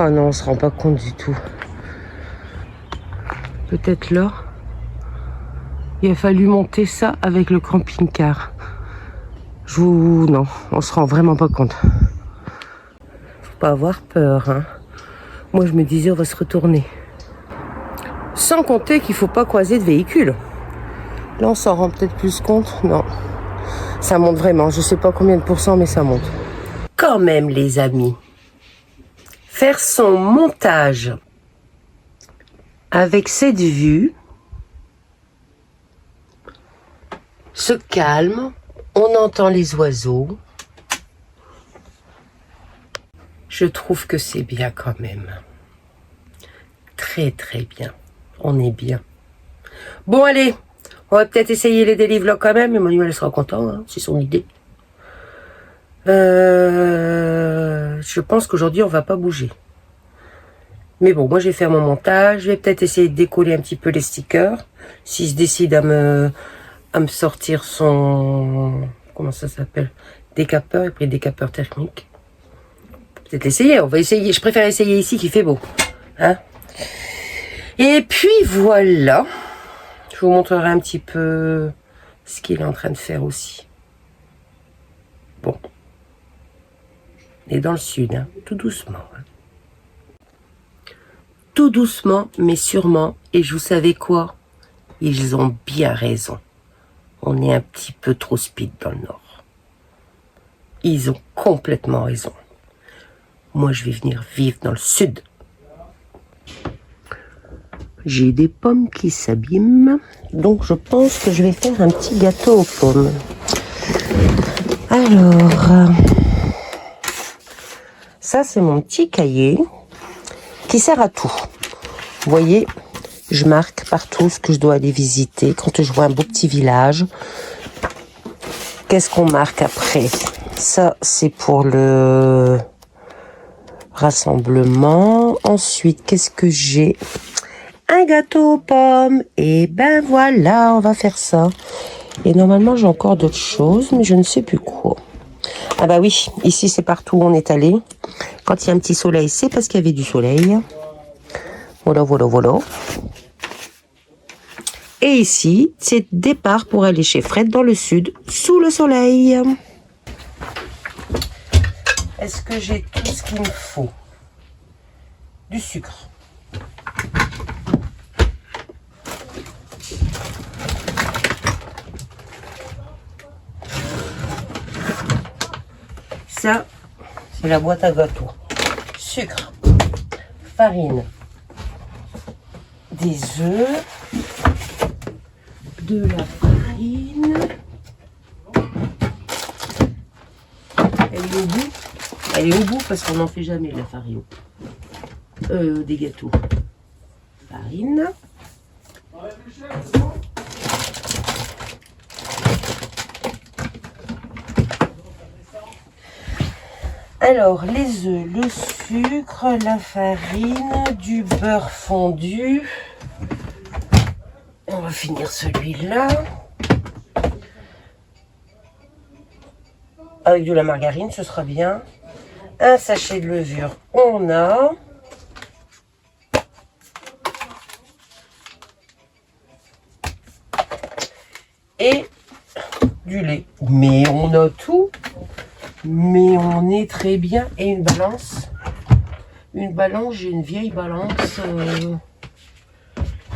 Ah non, on se rend pas compte du tout. Peut-être là. Il a fallu monter ça avec le camping-car. Non, on se rend vraiment pas compte. Faut pas avoir peur, hein. Moi, je me disais, on va se retourner. Sans compter qu'il faut pas croiser de véhicules. Là, on s'en rend peut-être plus compte. Non, ça monte vraiment. Je sais pas combien de pourcents, mais ça monte. Quand même, les amis. Faire son montage avec cette vue, se calme, on entend les oiseaux. Je trouve que c'est bien quand même. Très très bien. On est bien. Bon allez, on va peut-être essayer les délivres quand même. Emmanuel sera content, hein, c'est son idée. Je pense qu'aujourd'hui on va pas bouger. Mais bon, moi je vais faire mon montage. Je vais peut-être essayer de décoller un petit peu les stickers. S'il se décide à me sortir son... Comment ça s'appelle? Décapeur, et puis décapeur thermique. Peut-être essayer, on va essayer. Je préfère essayer ici qu'il fait beau. Hein? Et puis voilà. Je vous montrerai un petit peu ce qu'il est en train de faire aussi. Bon. Et dans le sud, hein, tout doucement. Hein. Tout doucement, mais sûrement. Et vous savez quoi? Ils ont bien raison. On est un petit peu trop speed dans le nord. Ils ont complètement raison. Moi, je vais venir vivre dans le sud. J'ai des pommes qui s'abîment. Donc, je pense que je vais faire un petit gâteau aux pommes. Alors, ça, c'est mon petit cahier qui sert à tout. Vous voyez, je marque partout ce que je dois aller visiter. Quand je vois un beau petit village, qu'est-ce qu'on marque après? Ça, c'est pour le rassemblement. Ensuite, qu'est-ce que j'ai? Un gâteau aux pommes. Et ben voilà, on va faire ça. Et normalement, j'ai encore d'autres choses, mais je ne sais plus quoi. Ah bah oui, ici, c'est partout où on est allé. Quand il y a un petit soleil, c'est parce qu'il y avait du soleil. Voilà, voilà, voilà. Et ici, c'est départ pour aller chez Fred dans le sud, sous le soleil. Est-ce que j'ai tout ce qu'il me faut? Du sucre. Ça, c'est la boîte à gâteaux. Sucre, farine, des œufs, de la farine. Elle est au bout. Elle est au bout parce qu'on n'en fait jamais de la farine. Des gâteaux. Farine. Alors, les œufs, le sucre, la farine, du beurre fondu. On va finir celui-là. Avec de la margarine, ce sera bien. Un sachet de levure, on a. Et du lait. Mais on a tout. Mais on est très bien. Et une balance. Une balance, j'ai une vieille balance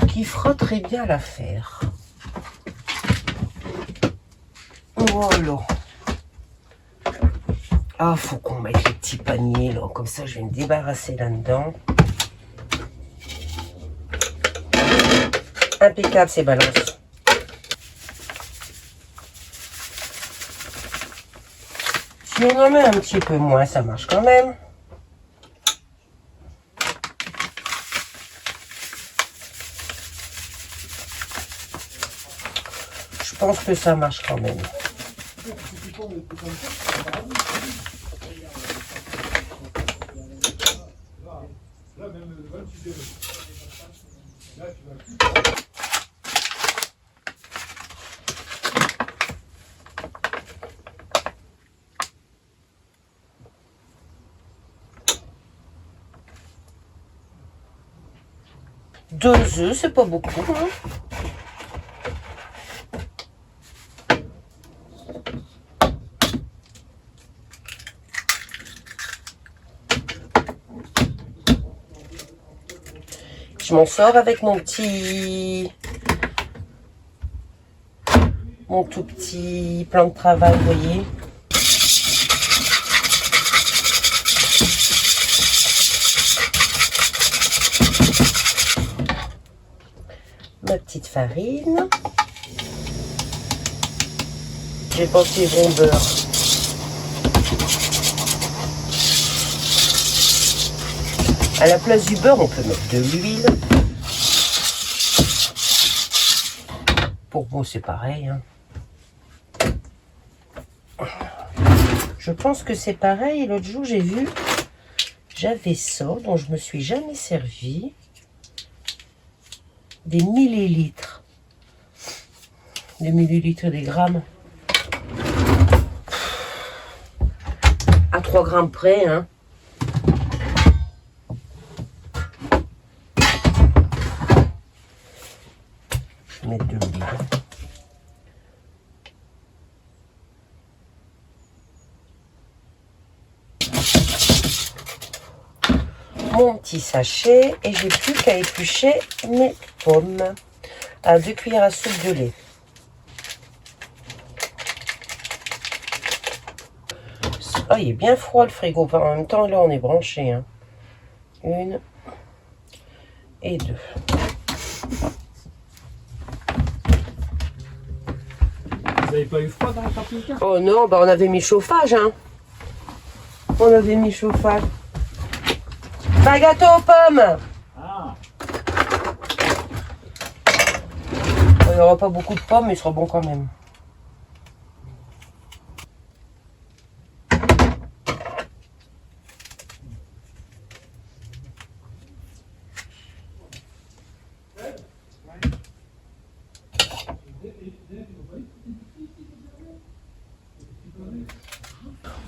qui fera très bien l'affaire. Voilà. Ah, faut qu'on mette les petits paniers là. Comme ça, je vais me débarrasser là-dedans. Impeccable ces balances. Si on en met un petit peu moins, ça marche quand même. Je pense que ça marche quand même. 2 œufs, c'est pas beaucoup. Hein. Je m'en sors avec mon tout petit plan de travail, vous voyez. Ma petite farine. J'ai pensé bon beurre. À la place du beurre, on peut mettre de l'huile. Pour moi, c'est pareil. Hein. Je pense que c'est pareil. L'autre jour, j'ai vu, j'avais ça dont je me suis jamais servi. Des millilitres. Des millilitres, des grammes. À 3 grammes près, hein. Je vais mettre de l'huile. Mon petit sachet et j'ai plus qu'à éplucher mes pommes à 2 cuillères à soupe de lait. Oh, il est bien froid le frigo. En même temps, là, on est branché. Hein. 1 et 2. Vous n'avez pas eu froid dans la paprika? Oh non, bah on avait mis chauffage. Hein. On avait mis chauffage. Pas gâteau aux pommes. Ah. Il n'y aura pas beaucoup de pommes, mais il sera bon quand même.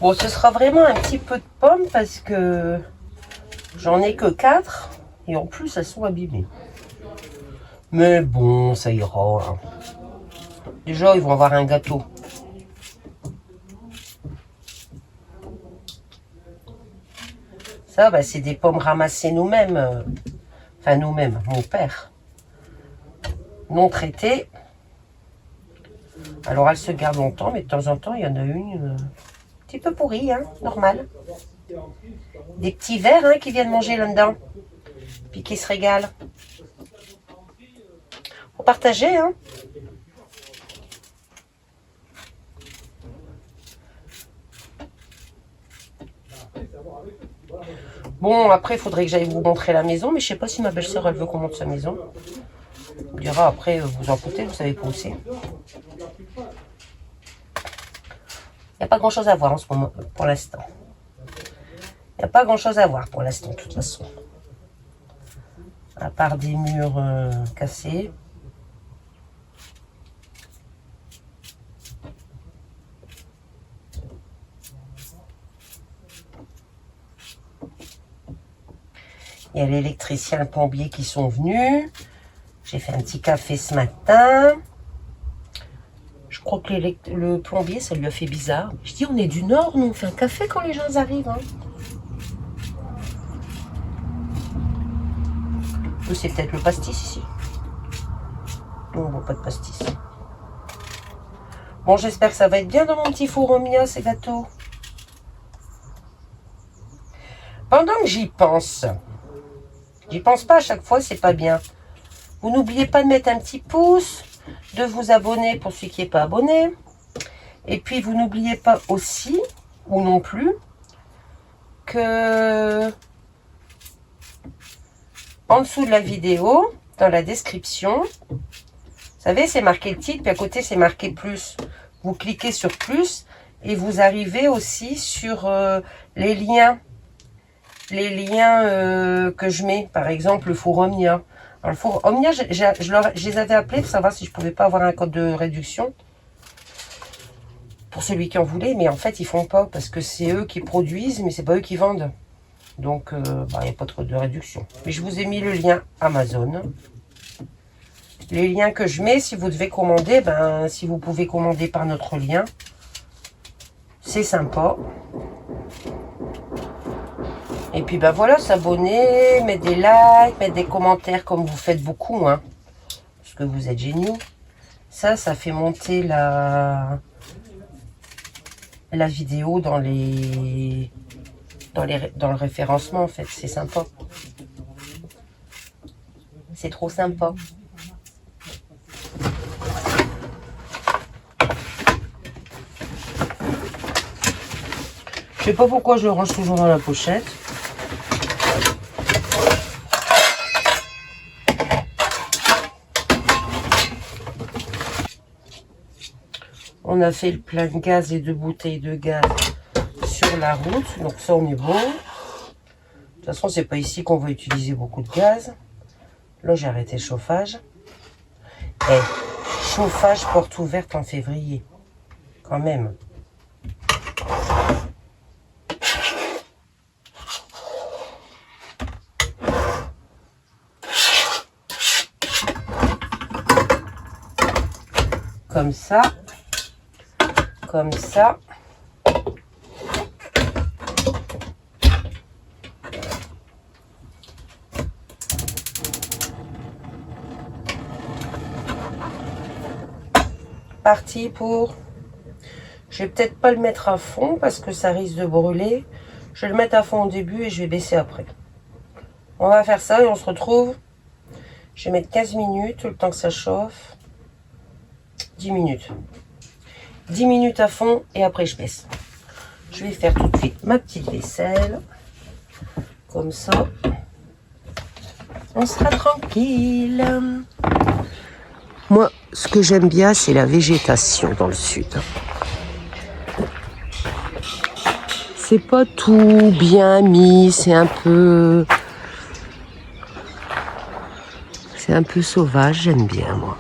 Bon, ce sera vraiment un petit peu de pommes parce que j'en ai que 4 et en plus elles sont abîmées. Mais bon, ça ira. Hein. Déjà, ils vont avoir un gâteau. Ça, bah, c'est des pommes ramassées nous-mêmes. Enfin, nous-mêmes, mon père. Non traitées. Alors, elles se gardent longtemps, mais de temps en temps, il y en a une un petit peu pourrie, hein, normal. Des petits vers hein, qui viennent manger là-dedans. Puis qui se régalent. Faut partager, hein. Bon, après, il faudrait que j'aille vous montrer la maison, mais je sais pas si ma belle-sœur, elle veut qu'on monte sa maison. On dira après, vous en foutez, vous savez pas où c'est. Il n'y a pas grand-chose à voir en ce moment, pour l'instant. Il n'y a pas grand-chose à voir pour l'instant, de toute façon. À part des murs cassés. Il y a l'électricien, le plombier qui sont venus. J'ai fait un petit café ce matin. Je crois que le plombier, ça lui a fait bizarre. Je dis, on est du Nord, nous, on fait un café quand les gens arrivent. Hein. C'est peut-être le pastis ici. Non, bon, pas de pastis. Bon, j'espère que ça va être bien dans mon petit four au mia, ces gâteaux. Pendant que j'y pense pas à chaque fois, c'est pas bien. Vous n'oubliez pas de mettre un petit pouce, de vous abonner pour ceux qui n'est pas abonné. Et puis, vous n'oubliez pas aussi, ou non plus, que en dessous de la vidéo, dans la description, vous savez, c'est marqué le titre, puis à côté, c'est marqué plus. Vous cliquez sur plus et vous arrivez aussi sur les liens. Les liens que je mets, par exemple, le four Omnia. Alors, le four Omnia, je les avais appelés pour savoir si je pouvais pas avoir un code de réduction pour celui qui en voulait, mais en fait, ils font pas parce que c'est eux qui produisent, mais c'est pas eux qui vendent. Donc, il n'y a pas trop de réduction. Mais je vous ai mis le lien Amazon. Les liens que je mets, si vous devez commander, si vous pouvez commander par notre lien, c'est sympa. Et puis voilà, s'abonner, mettre des likes, mettre des commentaires comme vous faites beaucoup, hein, parce que vous êtes géniaux. Ça fait monter la vidéo dans le référencement, en fait. C'est sympa. C'est trop sympa. Je sais pas pourquoi je le range toujours dans la pochette. On a fait le plein de gaz et 2 bouteilles de gaz sur la route. Donc ça, on est bon. De toute façon, c'est pas ici qu'on va utiliser beaucoup de gaz. Là, j'ai arrêté le chauffage. Et chauffage porte ouverte en février. Quand même. Comme ça. Comme ça. Parti pour... Je vais peut-être pas le mettre à fond parce que ça risque de brûler. Je vais le mettre à fond au début et je vais baisser après. On va faire ça et on se retrouve. Je vais mettre 15 minutes, le temps que ça chauffe. 10 minutes. 10 minutes à fond et après je baisse. Je vais faire tout de suite ma petite vaisselle. Comme ça. On sera tranquille. Moi, ce que j'aime bien, c'est la végétation dans le sud. C'est pas tout bien mis, c'est un peu sauvage, j'aime bien moi.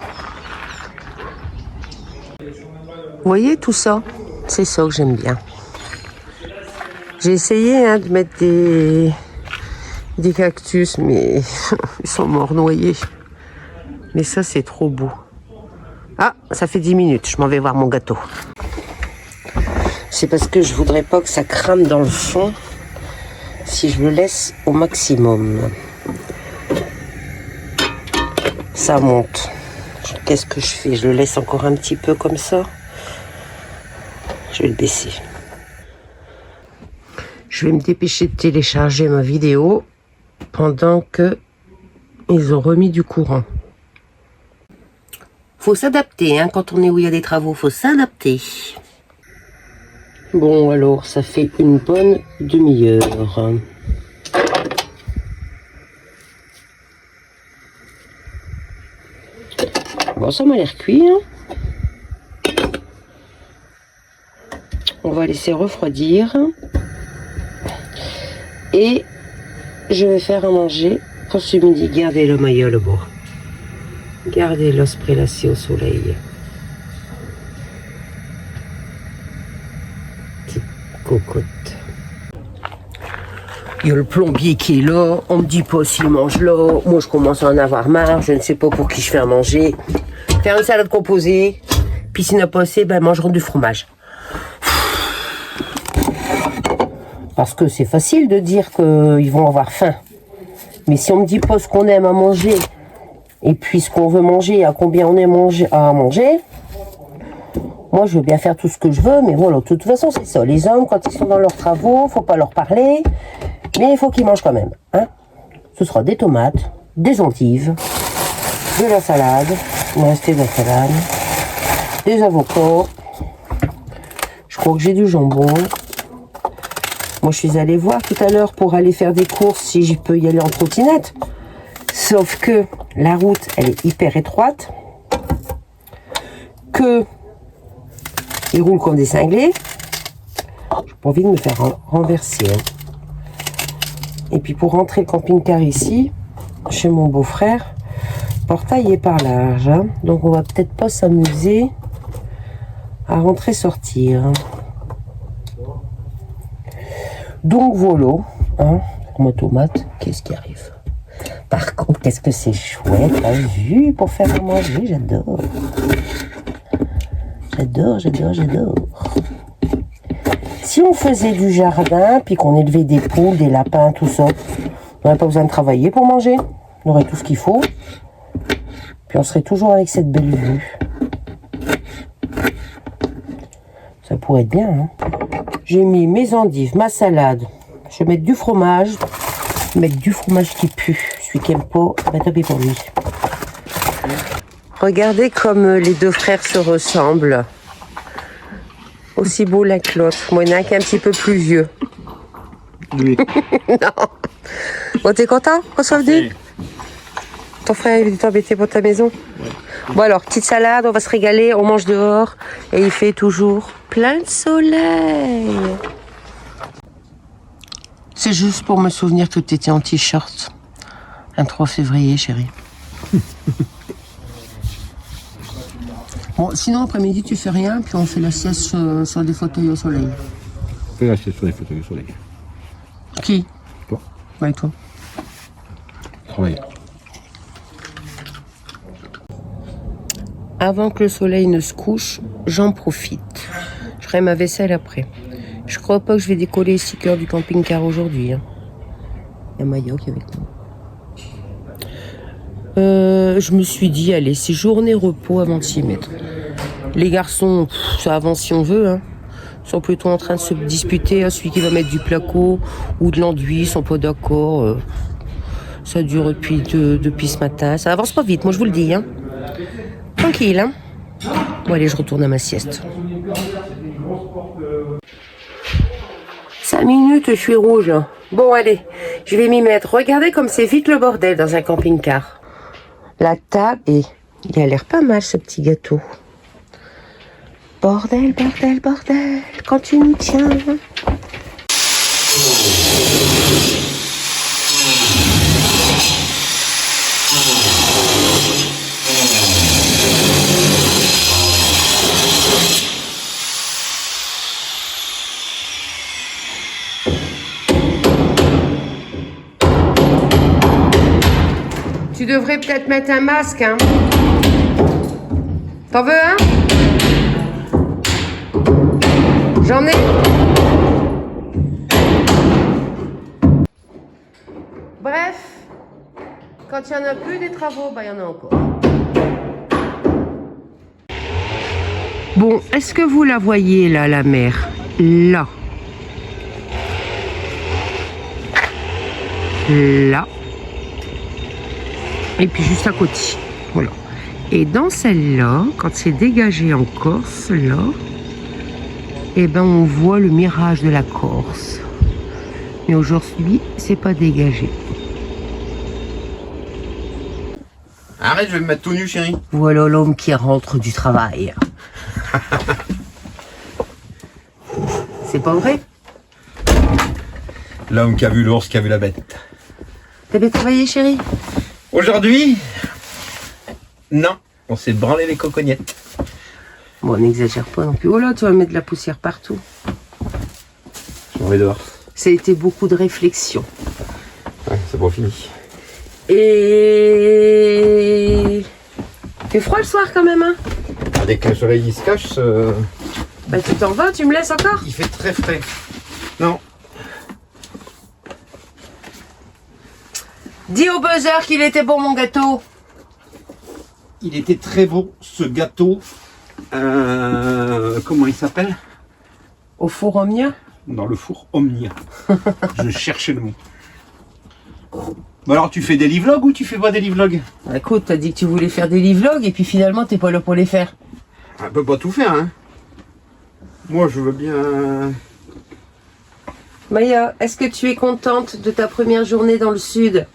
Vous voyez tout ça? C'est ça que j'aime bien. J'ai essayé de mettre des cactus, mais ils sont morts noyés. Mais ça, c'est trop beau. Ah, ça fait 10 minutes, je m'en vais voir mon gâteau. C'est parce que je voudrais pas que ça crame dans le fond si je le laisse au maximum. Ça monte. Qu'est-ce que je fais? Je le laisse encore un petit peu comme ça. Je vais le baisser. Je vais me dépêcher de télécharger ma vidéo pendant que ils ont remis du courant. Faut s'adapter, hein, quand on est où il y a des travaux, faut s'adapter. Bon, alors, ça fait une bonne demi-heure. Bon, ça m'a l'air cuit, hein. On va laisser refroidir. Et je vais faire à manger pour ce midi. Gardez le maillot le beau. Gardez l'os prélassé au soleil. Petite cocotte. Il y a le plombier qui est là. On me dit pas s'il mange là. Moi, je commence à en avoir marre. Je ne sais pas pour qui je fais à manger. Faire une salade composée. Puis s'il n'a pas assez, mangeront du fromage. Parce que c'est facile de dire qu'ils vont avoir faim. Mais si on me dit pas ce qu'on aime à manger, et puis ce qu'on veut manger, à combien on aime à manger, moi je veux bien faire tout ce que je veux, mais voilà, de toute façon c'est ça. Les hommes, quand ils sont dans leurs travaux, faut pas leur parler, mais il faut qu'ils mangent quand même. Hein. Ce sera des tomates, des endives, de la salade, il me restait de la salade, des avocats, je crois que j'ai du jambon. Moi, je suis allée voir tout à l'heure pour aller faire des courses si je peux y aller en trottinette. Sauf que la route, elle est hyper étroite. Que ils roulent comme des cinglés. J'ai pas envie de me faire renverser. Hein. Et puis pour rentrer le camping-car ici, chez mon beau-frère, le portail est par large. Hein. Donc on va peut-être pas s'amuser à rentrer-sortir. Donc voilà, hein. Tomate, qu'est-ce qui arrive? Par contre, qu'est-ce que c'est chouette, t'as vu, pour faire à manger, j'adore. J'adore. Si on faisait du jardin, puis qu'on élevait des poules, des lapins, tout ça, on n'aurait pas besoin de travailler pour manger. On aurait tout ce qu'il faut. Puis on serait toujours avec cette belle vue. Ça pourrait être bien, hein. J'ai mis mes endives, ma salade. Je vais mettre du fromage. Je vais mettre du fromage qui pue. Celui qui aime pas, bah tant pis pour lui. Regardez comme les deux frères se ressemblent. Aussi beau l'un que l'autre. Moi, il y en a un qui est un petit peu plus vieux. Oui. Non. Bon, t'es content qu'on soit venu? Ton frère, il est embêté pour ta maison? Ouais. Bon alors, petite salade, on va se régaler, on mange dehors. Et il fait toujours plein de soleil. C'est juste pour me souvenir que tu étais en t-shirt. Un 3 février, chérie. Bon, sinon, après-midi, tu fais rien, puis on fait la sieste sur des fauteuils au soleil. On fait la sieste sur les fauteuils au soleil. Qui? Toi. Ouais, toi. Travailler. Avant que le soleil ne se couche, j'en profite. Je ferai ma vaisselle après. Je crois pas que je vais décoller les stickers du camping-car aujourd'hui. Hein. Il y a Maya qui est avec moi. Je me suis dit, allez, c'est journée repos avant de s'y mettre. Les garçons, ça avance si on veut. Hein. Ils sont plutôt en train de se disputer. Hein, celui qui va mettre du placo ou de l'enduit, ils sont pas d'accord. Ça dure depuis ce matin. Ça avance pas vite, moi je vous le dis. Hein. Tranquille, hein. Bon, allez, je retourne à ma sieste. 5 minutes, je suis rouge. Bon, allez, je vais m'y mettre. Regardez comme c'est vite le bordel dans un camping-car. La table, et il a l'air pas mal, ce petit gâteau. Bordel, quand tu nous tiens. Tu devrais peut-être mettre un masque, hein. T'en veux un? J'en ai. Bref, quand il n'y en a plus des travaux, bah il y en a encore. Bon, est-ce que vous la voyez là, la mer? Là. Là. Et puis juste à côté, voilà. Et dans celle-là, quand c'est dégagé en Corse, là, eh ben on voit le mirage de la Corse. Mais aujourd'hui, c'est pas dégagé. Arrête, je vais me mettre tout nu, chérie. Voilà l'homme qui rentre du travail. C'est pas vrai? L'homme qui a vu l'ours, qui a vu la bête. T'as bien travaillé, chérie? Aujourd'hui, non, on s'est branlé les cocognettes. Bon, n'exagère pas non plus. Oh là, tu vas mettre de la poussière partout. On va dehors. Ça a été beaucoup de réflexion. Ouais, c'est pas fini. Et... fait froid le soir quand même, hein? Dès que le soleil il se cache, Bah tu t'en vas, tu me laisses encore? il fait très frais. Non. Dis au buzzer qu'il était bon mon gâteau. Il était très beau, ce gâteau. Comment il s'appelle? Au four Omnia? Dans le four Omnia. Je cherchais le mot. Bah alors, tu fais des livlogs ou tu fais pas des livlogs? Écoute, t'as dit que tu voulais faire des livlogs et puis finalement t'es pas là pour les faire. On peut pas tout faire, hein. Moi, je veux bien... Maya, est-ce que tu es contente de ta première journée dans le sud?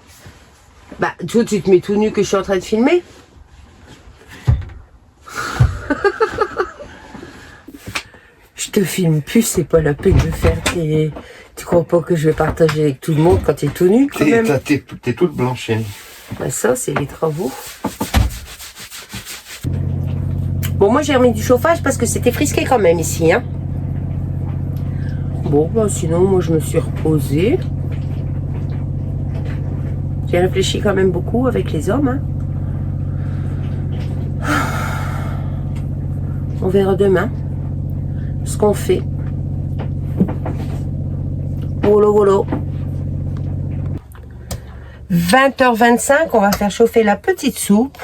Bah, toi, tu te mets tout nu que je suis en train de filmer. Je te filme plus, c'est pas la peine de faire tes... Tu crois pas que je vais partager avec tout le monde quand t'es tout nu, quand même? T'es toute blanche, hein. Bah ça, c'est les travaux. Bon, moi, j'ai remis du chauffage parce que c'était frisqué quand même ici, hein. Bon, bah sinon, moi, je me suis reposée. J'ai réfléchi quand même beaucoup avec les hommes. Hein. On verra demain ce qu'on fait. Volo, volo. 20h25, on va faire chauffer la petite soupe.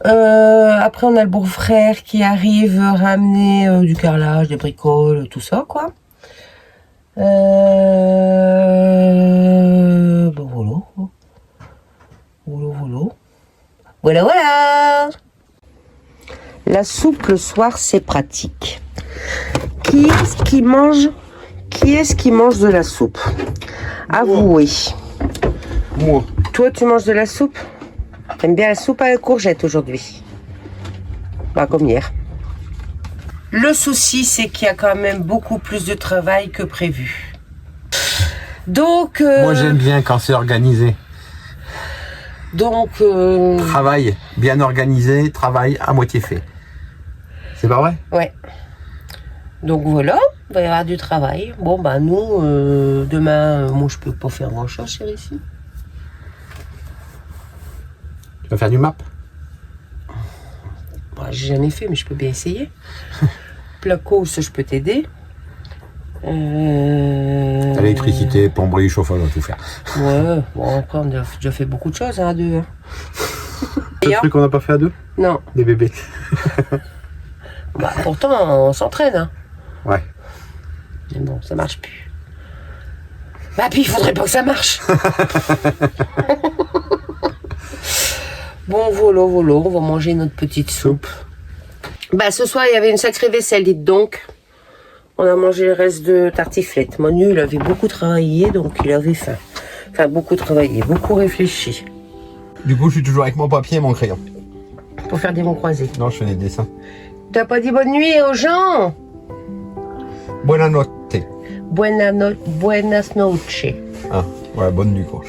Après, on a le beau-frère qui arrive ramener du carrelage, des bricoles, tout ça, quoi. Bon, voilà. Voilà, voilà. Voilà, voilà. La soupe le soir, c'est pratique. Qui est-ce qui mange de la soupe? Avouez. Moi. Toi, tu manges de la soupe? T'aimes bien la soupe à la courgette aujourd'hui? Bah, comme hier. Le souci, c'est qu'il y a quand même beaucoup plus de travail que prévu. Donc... Moi, j'aime bien quand c'est organisé. Donc... Travail bien organisé, travail à moitié fait. C'est pas vrai? Ouais. Donc voilà, il va y avoir du travail. Bon, bah nous, demain, moi, je peux pas faire grand-chose, chérie, ici. Tu vas faire du map? Bah, j'ai jamais fait, mais je peux bien essayer. Placo, ça, je peux t'aider. L'électricité, plomberie, chauffage, on va tout faire. Ouais, bon, après, on a déjà fait beaucoup de choses, hein, à deux. Hein. Le truc qu'on n'a pas fait à deux? Non. Des bébés. Bah, pourtant, on s'entraîne, hein. Ouais. Mais bon, ça marche plus. Bah, puis il faudrait pas que ça marche. Bon, volo, volo, on va manger notre petite soupe. Bah, ce soir, il y avait une sacrée vaisselle, dites donc. On a mangé le reste de tartiflette. Manu, il avait beaucoup travaillé, donc il avait faim. Enfin, beaucoup travaillé, beaucoup réfléchi. Du coup, je suis toujours avec mon papier et mon crayon. Pour faire des mots croisés. Non, je fais des dessins. T'as pas dit bonne nuit aux gens? Buona notte. Buenas noches. Ah, ouais, bonne nuit, quoi.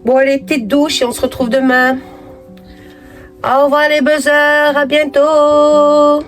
Bon, allez, petite douche et on se retrouve demain. Au revoir les buzzers, à bientôt.